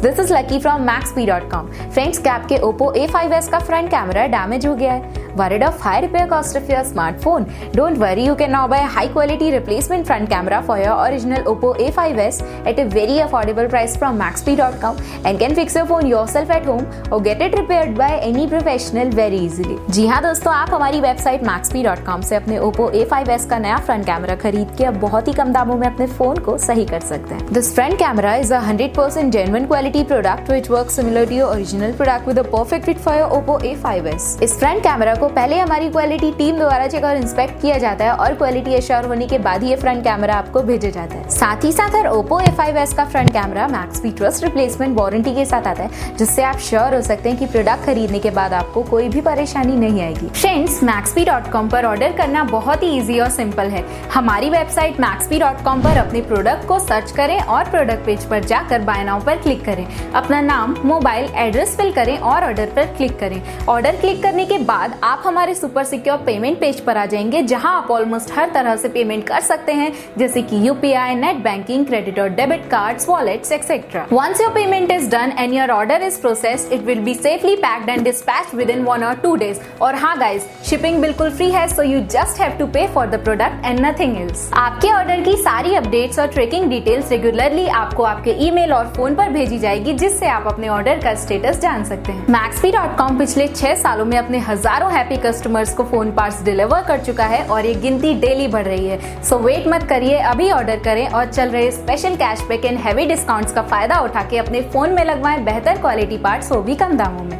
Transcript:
This is lucky from Maxbhi.com। Friends, क्या आपके Oppo A5s का फ्रंट कैमरा डैमेज हो गया है? Worried of high repair cost of your smartphone? Don't worry, you can now buy a high quality replacement front camera for your original Oppo A5s at a very affordable price from Maxbhi.com and can fix your phone yourself at home or get it repaired by any professional very easily। जी हाँ दोस्तों, आप हमारी website Maxbhi.com से अपने Oppo A5s का नया front camera खरीद के अब बहुत ही कम दामों में अपने फोन को सही कर सकते हैं। This front camera is a 100% genuine quality product which works similar to your original product with a perfect fit for your Oppo A5s। इस फ्रंट कैमरा को पहले हमारी क्वालिटी टीम द्वारा चेक और इंस्पेक्ट किया जाता है और क्वालिटी एश्योर होने के बाद ही ये फ्रंट कैमरा आपको भेजा जाता है। साथ ही साथ हर Oppo A5s का front camera Maxbhi trust replacement warranty के साथ आता है, जिससे आप श्योर हो सकते हैं कि प्रोडक्ट खरीदने के बाद आपको कोई भी परेशानी नहीं आएगी। फ्रेंड्स, Maxbhi.com पर ऑर्डर करना बहुत ही इजी और सिंपल है। हमारी वेबसाइट Maxbhi.com पर अपने प्रोडक्ट को सर्च करें और प्रोडक्ट पेज पर जाकर बाय नाउ पर क्लिक करें। अपना नाम, मोबाइल, एड्रेस फिल करें और ऑर्डर पर क्लिक करें। ऑर्डर क्लिक करने के बाद आप हमारे सुपर सिक्योर पेमेंट पेज पर आ जाएंगे, जहां आप ऑलमोस्ट हर तरह से पेमेंट कर सकते हैं, जैसे कि UPI, नेट बैंकिंग, क्रेडिट और debit cards, wallets etcetera. Once your payment is done and your order is processed, it will be safely packed and dispatched within 1 or 2 days। और हाँ गाइस, शिपिंग बिल्कुल free है, so you just have to pay for the product and nothing else। आपके order की सारी updates और tracking details regularly आपको आपके ईमेल और फोन पर भेजी जाएगी, जिससे आप अपने ऑर्डर का स्टेटस जान सकते हैं। Maxbhi.com पिछले 6 सालों में अपने हजारों हैप्पी कस्टमर्स को फोन पार्ट्स डिलीवर कर चुका है और ये गिनती डेली बढ़ रही है। सो वेट मत करिए, अभी ऑर्डर करें और चल रहे special cashback and heavy discounts का फायदा उठा के अपने फोन में लगवाएं बेहतर क्वालिटी पार्ट्स, वो भी कम दामों में।